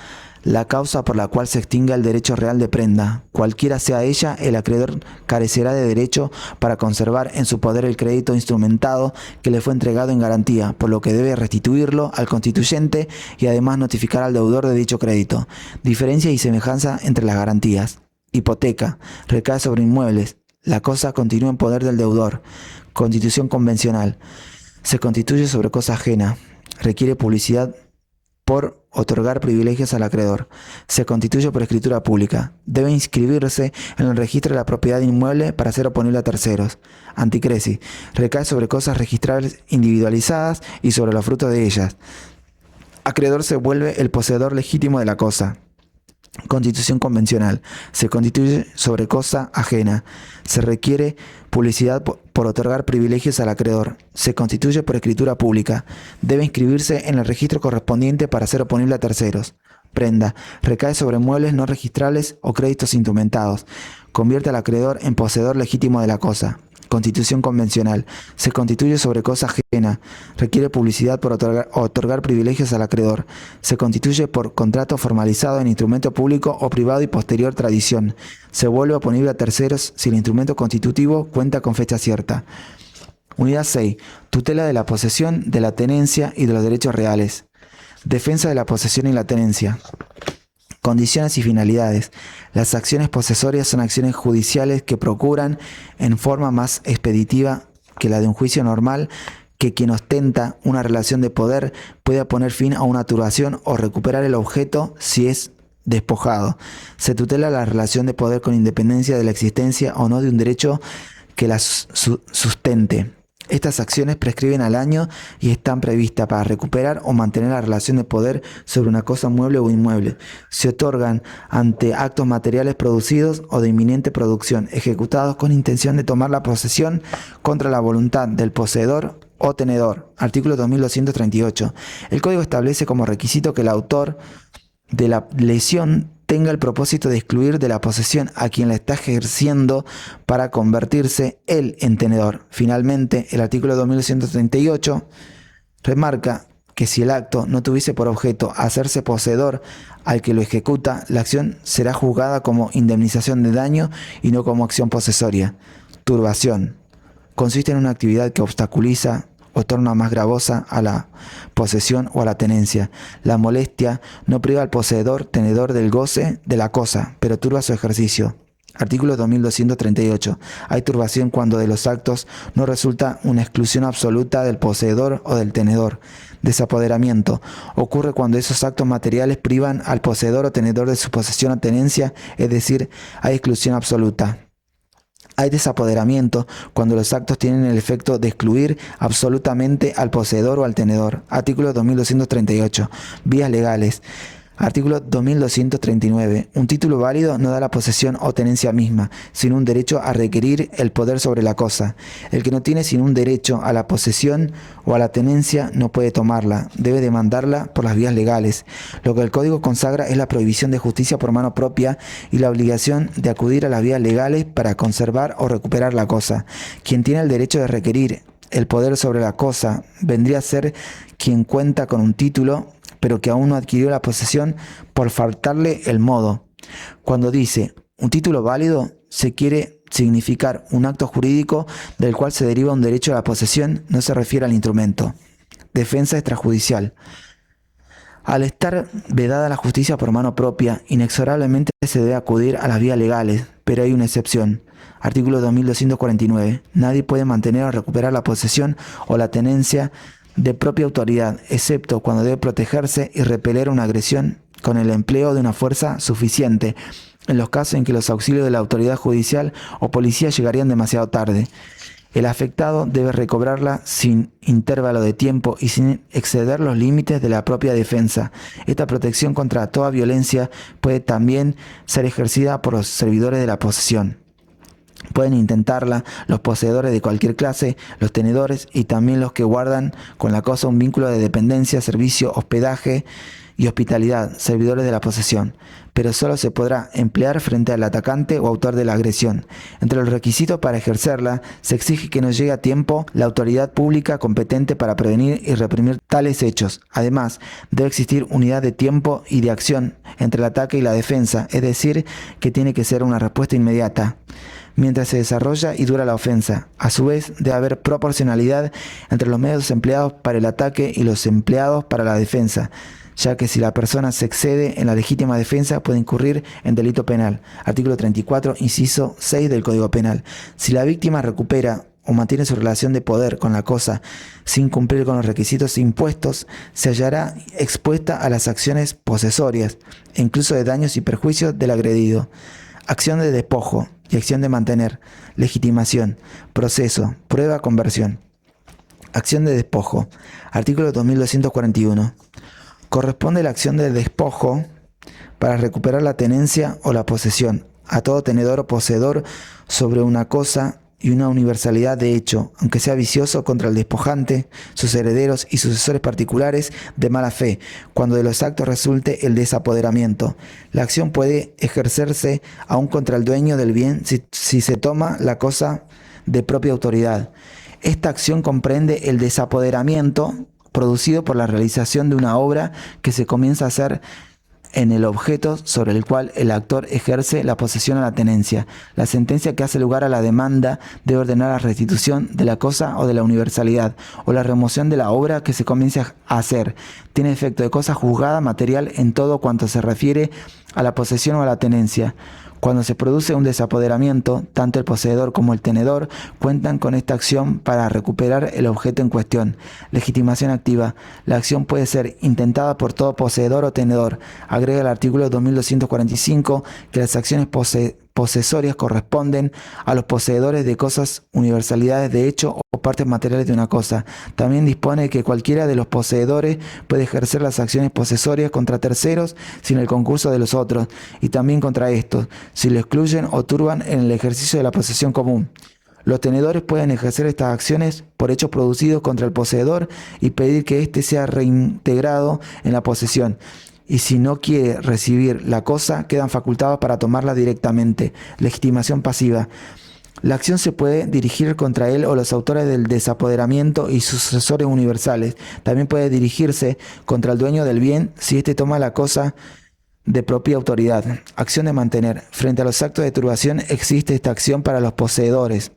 la causa por la cual se extinga el derecho real de prenda, cualquiera sea ella, el acreedor carecerá de derecho para conservar en su poder el crédito instrumentado que le fue entregado en garantía, por lo que debe restituirlo al constituyente y además notificar al deudor de dicho crédito. Diferencia y semejanza entre las garantías. Hipoteca. Recae sobre inmuebles. La cosa continúa en poder del deudor. Constitución convencional. Se constituye sobre cosa ajena. Requiere publicidad por otorgar privilegios al acreedor. Se constituye por escritura pública. Debe inscribirse en el registro de la propiedad inmueble para ser oponible a terceros. Anticresis. Recae sobre cosas registrables individualizadas y sobre los frutos de ellas. Acreedor se vuelve el poseedor legítimo de la cosa. Constitución convencional. Se constituye sobre cosa ajena. Se requiere publicidad por otorgar privilegios al acreedor. Se constituye por escritura pública. Debe inscribirse en el registro correspondiente para ser oponible a terceros. Prenda. Recae sobre muebles no registrables o créditos instrumentados. Convierte al acreedor en poseedor legítimo de la cosa. Constitución convencional. Se constituye sobre cosa ajena. Requiere publicidad por otorgar privilegios al acreedor. Se constituye por contrato formalizado en instrumento público o privado y posterior tradición. Se vuelve oponible a terceros si el instrumento constitutivo cuenta con fecha cierta. Unidad 6. Tutela de la posesión, de la tenencia y de los derechos reales. Defensa de la posesión y la tenencia. Condiciones y finalidades. Las acciones posesorias son acciones judiciales que procuran, en forma más expeditiva que la de un juicio normal, que quien ostenta una relación de poder pueda poner fin a una turbación o recuperar el objeto si es despojado. Se tutela la relación de poder con independencia de la existencia o no de un derecho que la sustente. Estas acciones prescriben al año y están previstas para recuperar o mantener la relación de poder sobre una cosa mueble o inmueble. Se otorgan ante actos materiales producidos o de inminente producción, ejecutados con intención de tomar la posesión contra la voluntad del poseedor o tenedor. Artículo 2238. El Código establece como requisito que el autor de la lesión tenga el propósito de excluir de la posesión a quien la está ejerciendo para convertirse él en tenedor. Finalmente, el artículo 2238 remarca que si el acto no tuviese por objeto hacerse poseedor al que lo ejecuta, la acción será juzgada como indemnización de daño y no como acción posesoria. Turbación. Consiste en una actividad que obstaculiza o torna más gravosa a la posesión o a la tenencia. La molestia no priva al poseedor, tenedor del goce de la cosa, pero turba su ejercicio. Artículo 2238. Hay turbación cuando de los actos no resulta una exclusión absoluta del poseedor o del tenedor. Desapoderamiento. Ocurre cuando esos actos materiales privan al poseedor o tenedor de su posesión o tenencia, es decir, hay exclusión absoluta. Hay desapoderamiento cuando los actos tienen el efecto de excluir absolutamente al poseedor o al tenedor. Artículo 2238. Vías legales. Artículo 2239. Un título válido no da la posesión o tenencia misma, sino un derecho a requerir el poder sobre la cosa. El que no tiene sino un derecho a la posesión o a la tenencia no puede tomarla, debe demandarla por las vías legales. Lo que el Código consagra es la prohibición de justicia por mano propia y la obligación de acudir a las vías legales para conservar o recuperar la cosa. Quien tiene el derecho de requerir el poder sobre la cosa vendría a ser quien cuenta con un título, pero que aún no adquirió la posesión por faltarle el modo. Cuando dice un título válido, se quiere significar un acto jurídico del cual se deriva un derecho a la posesión, no se refiere al instrumento. Defensa extrajudicial. Al estar vedada la justicia por mano propia, inexorablemente se debe acudir a las vías legales, pero hay una excepción. Artículo 2249. Nadie puede mantener o recuperar la posesión o la tenencia de propia autoridad, excepto cuando debe protegerse y repeler una agresión con el empleo de una fuerza suficiente, en los casos en que los auxilios de la autoridad judicial o policía llegarían demasiado tarde. El afectado debe recobrarla sin intervalo de tiempo y sin exceder los límites de la propia defensa. Esta protección contra toda violencia puede también ser ejercida por los servidores de la posesión. Pueden intentarla los poseedores de cualquier clase, los tenedores y también los que guardan con la cosa un vínculo de dependencia, servicio, hospedaje y hospitalidad, servidores de la posesión, pero solo se podrá emplear frente al atacante o autor de la agresión. Entre los requisitos para ejercerla, se exige que no llegue a tiempo la autoridad pública competente para prevenir y reprimir tales hechos. Además, debe existir unidad de tiempo y de acción entre el ataque y la defensa, es decir, que tiene que ser una respuesta inmediata mientras se desarrolla y dura la ofensa. A su vez, debe haber proporcionalidad entre los medios empleados para el ataque y los empleados para la defensa, ya que si la persona se excede en la legítima defensa puede incurrir en delito penal. Artículo 34, inciso 6 del Código Penal. Si la víctima recupera o mantiene su relación de poder con la cosa sin cumplir con los requisitos impuestos, se hallará expuesta a las acciones posesorias e incluso de daños y perjuicios del agredido. Acción de despojo y acción de mantener, legitimación, proceso, prueba, conversión. Acción de despojo. Artículo 2241. Corresponde la acción de despojo para recuperar la tenencia o la posesión a todo tenedor o poseedor sobre una cosa y una universalidad de hecho, aunque sea vicioso, contra el despojante, sus herederos y sucesores particulares de mala fe, cuando de los actos resulte el desapoderamiento. La acción puede ejercerse aún contra el dueño del bien si se toma la cosa de propia autoridad. Esta acción comprende el desapoderamiento producido por la realización de una obra que se comienza a hacer en el objeto sobre el cual el actor ejerce la posesión a la tenencia. La sentencia que hace lugar a la demanda debe ordenar la restitución de la cosa o de la universalidad, o la remoción de la obra que se comienza a hacer. Tiene efecto de cosa juzgada material en todo cuanto se refiere a la posesión o a la tenencia. Cuando se produce un desapoderamiento, tanto el poseedor como el tenedor cuentan con esta acción para recuperar el objeto en cuestión. Legitimación activa. La acción puede ser intentada por todo poseedor o tenedor. Agrega el artículo 2245 que las acciones posesorias corresponden a los poseedores de cosas, universalidades de hecho o partes materiales de una cosa. También dispone que cualquiera de los poseedores puede ejercer las acciones posesorias contra terceros sin el concurso de los otros, y también contra estos, si lo excluyen o turban en el ejercicio de la posesión común. Los tenedores pueden ejercer estas acciones por hechos producidos contra el poseedor y pedir que éste sea reintegrado en la posesión. Y si no quiere recibir la cosa, quedan facultados para tomarla directamente. Legitimación pasiva. La acción se puede dirigir contra él o los autores del desapoderamiento y sus sucesores universales. También puede dirigirse contra el dueño del bien si éste toma la cosa de propia autoridad. Acción de mantener. Frente a los actos de turbación existe esta acción para los poseedores.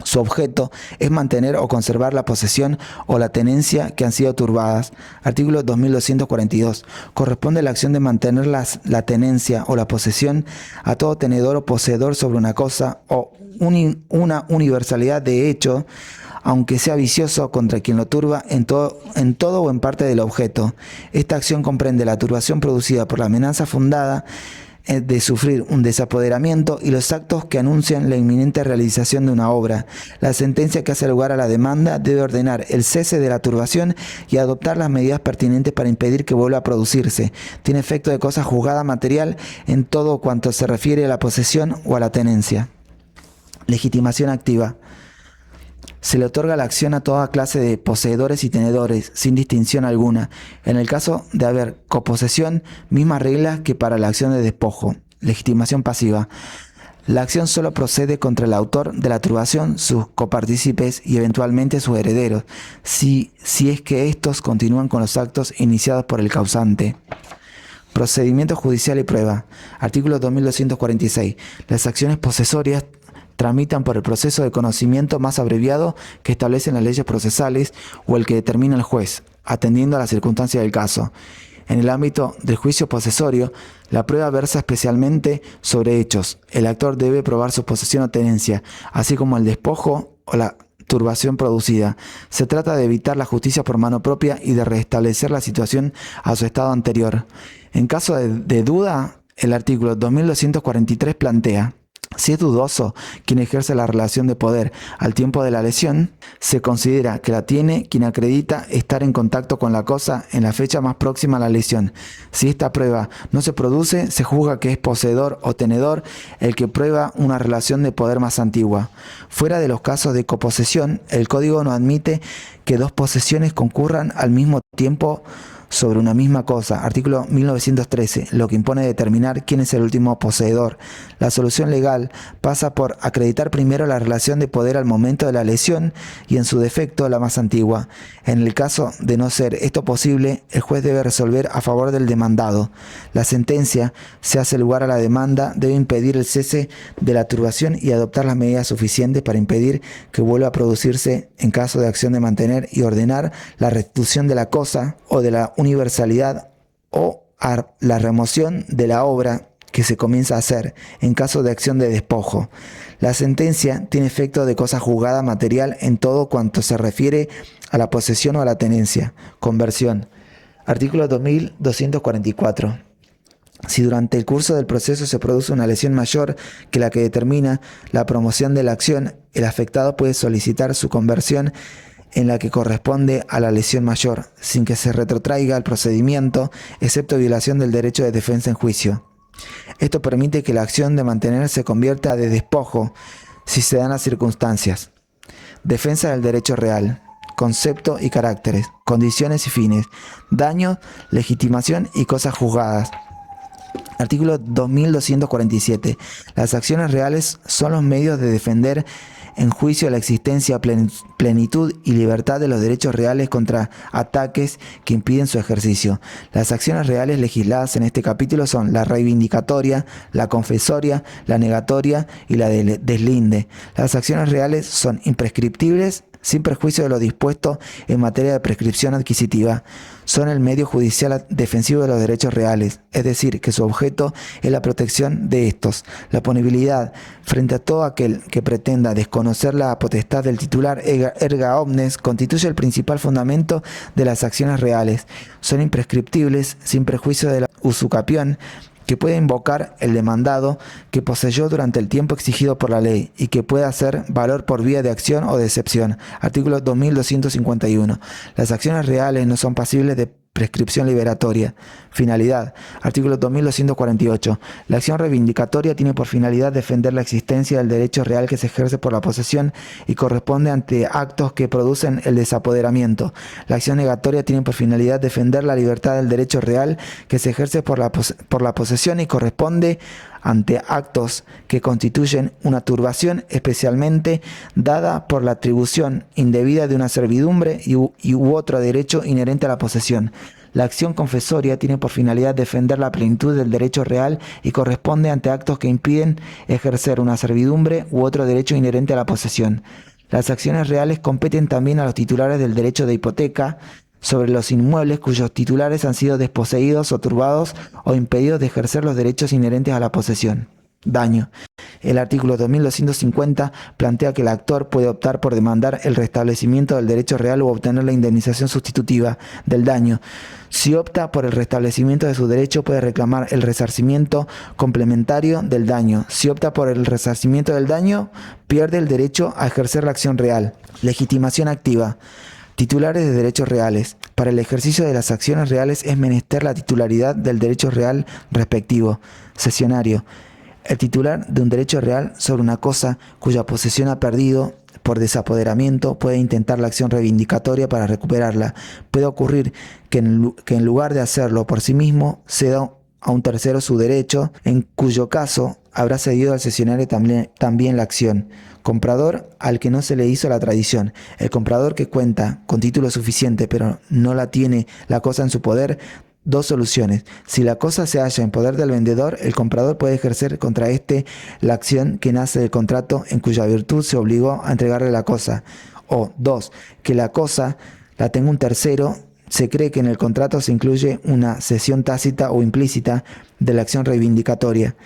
Su objeto es mantener o conservar la posesión o la tenencia que han sido turbadas. Artículo 2242. Corresponde la acción de mantener la tenencia o la posesión a todo tenedor o poseedor sobre una cosa o una universalidad de hecho, aunque sea vicioso contra quien lo turba en todo o en parte del objeto. Esta acción comprende la turbación producida por la amenaza fundada de sufrir un desapoderamiento y los actos que anuncian la inminente realización de una obra. La sentencia que hace lugar a la demanda debe ordenar el cese de la turbación y adoptar las medidas pertinentes para impedir que vuelva a producirse. Tiene efecto de cosa juzgada material en todo cuanto se refiere a la posesión o a la tenencia. Legitimación activa. Se le otorga la acción a toda clase de poseedores y tenedores, sin distinción alguna. En el caso de haber coposesión, mismas reglas que para la acción de despojo. Legitimación pasiva. La acción solo procede contra el autor de la turbación, sus copartícipes y eventualmente sus herederos, si es que estos continúan con los actos iniciados por el causante. Procedimiento judicial y prueba. Artículo 2246. Las acciones posesorias tramitan por el proceso de conocimiento más abreviado que establecen las leyes procesales o el que determina el juez, atendiendo a las circunstancias del caso. En el ámbito del juicio posesorio, la prueba versa especialmente sobre hechos. El actor debe probar su posesión o tenencia, así como el despojo o la turbación producida. Se trata de evitar la justicia por mano propia y de restablecer la situación a su estado anterior. En caso de duda, el artículo 2243 plantea: Si es dudoso quien ejerce la relación de poder al tiempo de la lesión, se considera que la tiene quien acredita estar en contacto con la cosa en la fecha más próxima a la lesión. Si esta prueba no se produce, se juzga que es poseedor o tenedor el que prueba una relación de poder más antigua. Fuera de los casos de coposesión, el código no admite que dos posesiones concurran al mismo tiempo sobre una misma cosa, artículo 1913, lo que impone determinar quién es el último poseedor. La solución legal pasa por acreditar primero la relación de poder al momento de la lesión y en su defecto la más antigua. En el caso de no ser esto posible, el juez debe resolver a favor del demandado. La sentencia se hace lugar a la demanda, debe impedir el cese de la turbación y adoptar las medidas suficientes para impedir que vuelva a producirse en caso de acción de mantener y ordenar la restitución de la cosa o de la universalidad o la remoción de la obra que se comienza a hacer en caso de acción de despojo. La sentencia tiene efecto de cosa juzgada material en todo cuanto se refiere a la posesión o a la tenencia. Conversión. Artículo 2244. Si durante el curso del proceso se produce una lesión mayor que la que determina la promoción de la acción, el afectado puede solicitar su conversión en la que corresponde a la lesión mayor, sin que se retrotraiga el procedimiento, excepto violación del derecho de defensa en juicio. Esto permite que la acción de mantener se convierta de despojo si se dan las circunstancias. Defensa del derecho real. Concepto y caracteres. Condiciones y fines. Daño, legitimación y cosas juzgadas. Artículo 2247. Las acciones reales son los medios de defender en juicio la existencia, plenitud y libertad de los derechos reales contra ataques que impiden su ejercicio. Las acciones reales legisladas en este capítulo son la reivindicatoria, la confesoria, la negatoria y la deslinde. Las acciones reales son imprescriptibles sin perjuicio de lo dispuesto en materia de prescripción adquisitiva. Son el medio judicial defensivo de los derechos reales, es decir, que su objeto es la protección de estos. La punibilidad frente a todo aquel que pretenda desconocer la potestad del titular erga omnes constituye el principal fundamento de las acciones reales. Son imprescriptibles sin perjuicio de la usucapión que puede invocar el demandado que poseyó durante el tiempo exigido por la ley y que pueda hacer valor por vía de acción o de excepción. Artículo 2251. Las acciones reales no son pasibles de prescripción liberatoria. Finalidad. Artículo 2248. La acción reivindicatoria tiene por finalidad defender la existencia del derecho real que se ejerce por la posesión y corresponde ante actos que producen el desapoderamiento. La acción negatoria tiene por finalidad defender la libertad del derecho real que se ejerce por la posesión y corresponde ante actos que constituyen una turbación especialmente dada por la atribución indebida de una servidumbre u otro derecho inherente a la posesión. La acción confesoria tiene por finalidad defender la plenitud del derecho real y corresponde ante actos que impiden ejercer una servidumbre u otro derecho inherente a la posesión. Las acciones reales competen también a los titulares del derecho de hipoteca sobre los inmuebles cuyos titulares han sido desposeídos o turbados o impedidos de ejercer los derechos inherentes a la posesión. Daño. El artículo 2250 plantea que el actor puede optar por demandar el restablecimiento del derecho real o obtener la indemnización sustitutiva del daño. Si opta por el restablecimiento de su derecho, puede reclamar el resarcimiento complementario del daño. Si opta por el resarcimiento del daño, pierde el derecho a ejercer la acción real. Legitimación activa. Titulares de derechos reales. Para el ejercicio de las acciones reales es menester la titularidad del derecho real respectivo. Cesionario. El titular de un derecho real sobre una cosa cuya posesión ha perdido por desapoderamiento puede intentar la acción reivindicatoria para recuperarla. Puede ocurrir que en lugar de hacerlo por sí mismo, ceda a un tercero su derecho, en cuyo caso habrá cedido al cesionario también la acción. Comprador al que no se le hizo la tradición. El comprador que cuenta con título suficiente pero no la tiene la cosa en su poder. Dos soluciones. Si la cosa se halla en poder del vendedor, el comprador puede ejercer contra éste la acción que nace del contrato en cuya virtud se obligó a entregarle la cosa. O dos, que la cosa la tenga un tercero. Se cree que en el contrato se incluye una cesión tácita o implícita de la acción reivindicatoria.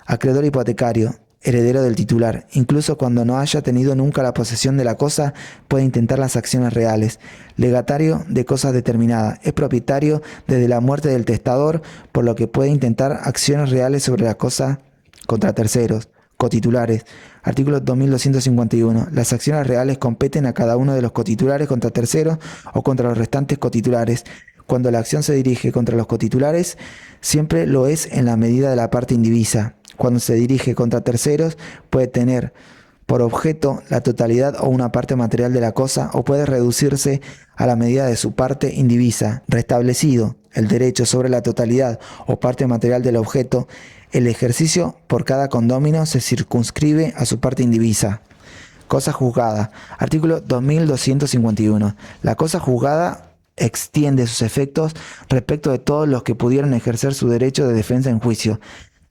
Acreedor hipotecario, heredero del titular, incluso cuando no haya tenido nunca la posesión de la cosa, puede intentar las acciones reales. Legatario de cosas determinadas, es propietario desde la muerte del testador, por lo que puede intentar acciones reales sobre la cosa contra terceros. cotitulares. Artículo 2251. Las acciones reales competen a cada uno de los cotitulares contra terceros o contra los restantes cotitulares. Cuando la acción se dirige contra los cotitulares, siempre lo es en la medida de la parte indivisa. Cuando se dirige contra terceros, puede tener por objeto la totalidad o una parte material de la cosa, o puede reducirse a la medida de su parte indivisa. Restablecido el derecho sobre la totalidad o parte material del objeto, el ejercicio por cada condómino se circunscribe a su parte indivisa. Cosa juzgada. Artículo 2251. La cosa juzgada extiende sus efectos respecto de todos los que pudieron ejercer su derecho de defensa en juicio.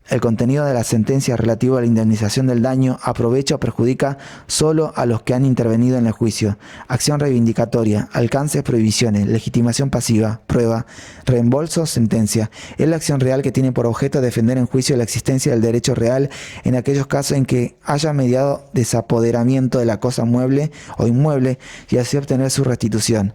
El contenido de la sentencia relativo a la indemnización del daño aprovecha o perjudica solo a los que han intervenido en el juicio. Acción reivindicatoria, alcances, prohibiciones, legitimación pasiva, prueba, reembolso, sentencia. Es la acción real que tiene por objeto defender en juicio la existencia del derecho real en aquellos casos en que haya mediado desapoderamiento de la cosa mueble o inmueble y así obtener su restitución.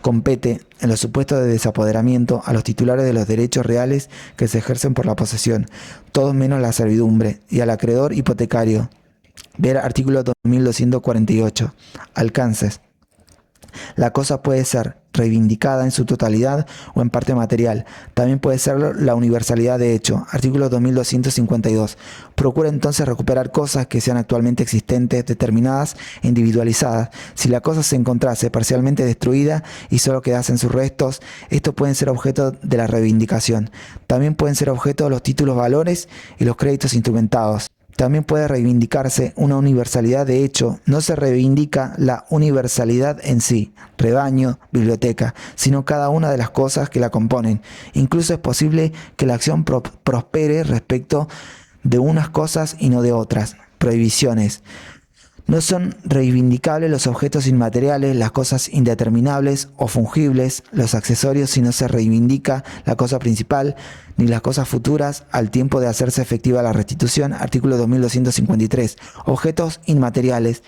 Compete, en los supuestos de desapoderamiento, a los titulares de los derechos reales que se ejercen por la posesión, todos menos la servidumbre, y al acreedor hipotecario. Ver artículo 2248. Alcances. La cosa puede ser reivindicada en su totalidad o en parte material. También puede ser la universalidad de hecho. Artículo 2252. Procura entonces recuperar cosas que sean actualmente existentes, determinadas e individualizadas. Si la cosa se encontrase parcialmente destruida y solo quedasen sus restos, estos pueden ser objeto de la reivindicación. También pueden ser objeto de los títulos valores y los créditos instrumentados. También puede reivindicarse una universalidad de hecho. No se reivindica la universalidad en sí, rebaño, biblioteca, sino cada una de las cosas que la componen. Incluso es posible que la acción prospere respecto de unas cosas y no de otras. Prohibiciones. No son reivindicables los objetos inmateriales, las cosas indeterminables o fungibles, los accesorios, si no se reivindica la cosa principal, ni las cosas futuras al tiempo de hacerse efectiva la restitución. Artículo 2253. Objetos inmateriales.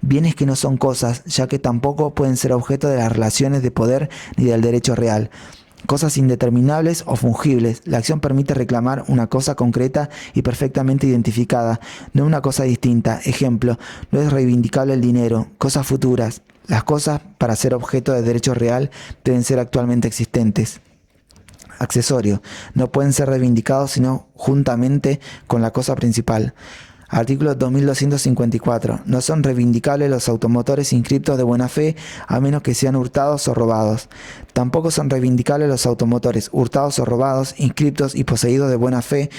Bienes que no son cosas, ya que tampoco pueden ser objeto de las relaciones de poder ni del derecho real. Cosas indeterminables o fungibles. La acción permite reclamar una cosa concreta y perfectamente identificada, no una cosa distinta. Ejemplo, no es reivindicable el dinero. Cosas futuras. Las cosas, para ser objeto de derecho real, deben ser actualmente existentes. Accesorio. No pueden ser reivindicados sino juntamente con la cosa principal. Artículo 2254. No son reivindicables los automotores inscriptos de buena fe a menos que sean hurtados o robados. Tampoco son reivindicables los automotores hurtados o robados, inscriptos y poseídos de buena fe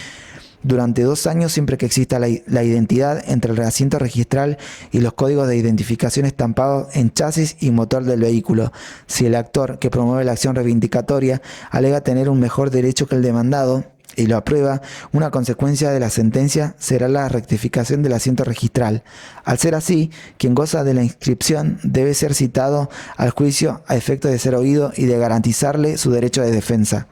durante 2 años siempre que exista la identidad entre el recinto registral y los códigos de identificación estampados en chasis y motor del vehículo. Si el actor que promueve la acción reivindicatoria alega tener un mejor derecho que el demandado y lo aprueba, una consecuencia de la sentencia será la rectificación del asiento registral. Al ser así, quien goza de la inscripción debe ser citado al juicio a efecto de ser oído y de garantizarle su derecho de defensa.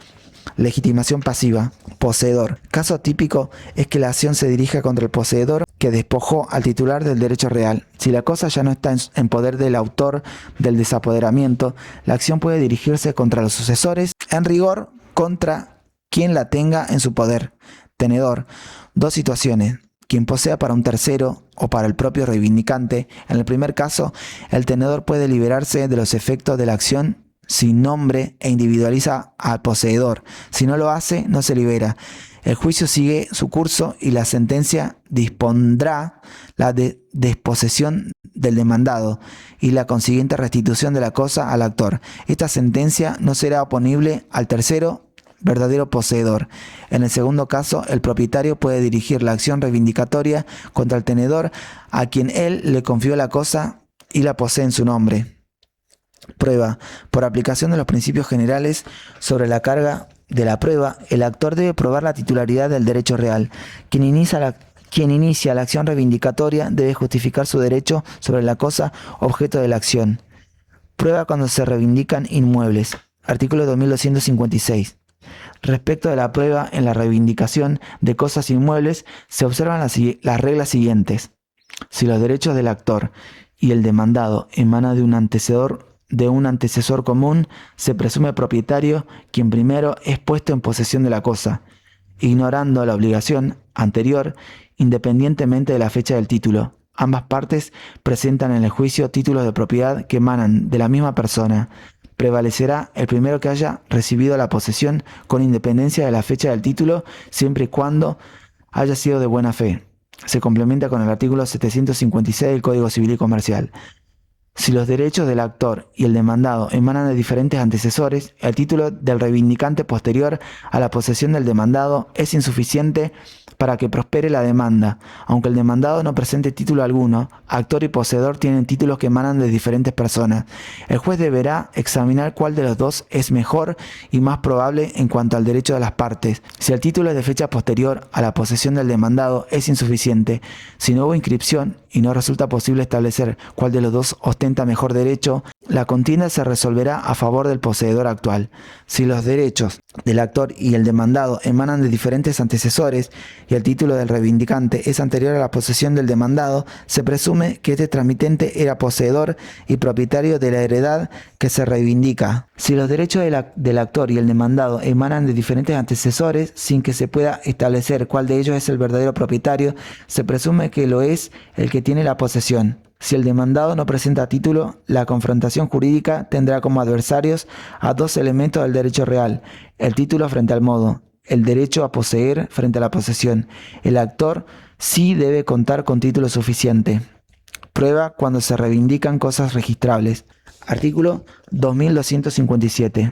Legitimación pasiva. Poseedor. Caso típico es que la acción se dirija contra el poseedor que despojó al titular del derecho real. Si la cosa ya no está en poder del autor del desapoderamiento, la acción puede dirigirse contra los sucesores, en rigor contra quien la tenga en su poder. Tenedor. 2 situaciones. Quien posea para un tercero o para el propio reivindicante. En el primer caso, el tenedor puede liberarse de los efectos de la acción sin nombre e individualiza al poseedor. Si no lo hace, no se libera. El juicio sigue su curso y la sentencia dispondrá la desposesión del demandado y la consiguiente restitución de la cosa al actor. Esta sentencia no será oponible al tercero verdadero poseedor. En el segundo caso, el propietario puede dirigir la acción reivindicatoria contra el tenedor a quien él le confió la cosa y la posee en su nombre. Prueba. Por aplicación de los principios generales sobre la carga de la prueba, el actor debe probar la titularidad del derecho real. Quien inicia la acción reivindicatoria debe justificar su derecho sobre la cosa objeto de la acción. Prueba cuando se reivindican inmuebles. Artículo 2256. Respecto de la prueba en la reivindicación de cosas inmuebles, se observan las reglas siguientes. Si los derechos del actor y el demandado emanan de un antecesor común, se presume propietario quien primero es puesto en posesión de la cosa, ignorando la obligación anterior independientemente de la fecha del título. Ambas partes presentan en el juicio títulos de propiedad que emanan de la misma persona. Prevalecerá el primero que haya recibido la posesión con independencia de la fecha del título, siempre y cuando haya sido de buena fe. Se complementa con el artículo 756 del Código Civil y Comercial. Si los derechos del actor y el demandado emanan de diferentes antecesores, el título del reivindicante posterior a la posesión del demandado es insuficiente para que prospere la demanda. Aunque el demandado no presente título alguno, actor y poseedor tienen títulos que emanan de diferentes personas. El juez deberá examinar cuál de los dos es mejor y más probable en cuanto al derecho de las partes. Si el título es de fecha posterior a la posesión del demandado, es insuficiente. Si no hubo inscripción y no resulta posible establecer cuál de los dos ostenta mejor derecho, la contienda se resolverá a favor del poseedor actual. Si los derechos del actor y el demandado emanan de diferentes antecesores y el título del reivindicante es anterior a la posesión del demandado, se presume que este tramitente era poseedor y propietario de la heredad que se reivindica. Si los derechos del actor y el demandado emanan de diferentes antecesores, sin que se pueda establecer cuál de ellos es el verdadero propietario, se presume que lo es el que tiene la posesión. Si el demandado no presenta título, la confrontación jurídica tendrá como adversarios a dos elementos del derecho real: el título frente al modo, el derecho a poseer frente a la posesión. El actor sí debe contar con título suficiente. Prueba cuando se reivindican cosas registrables. Artículo 2257.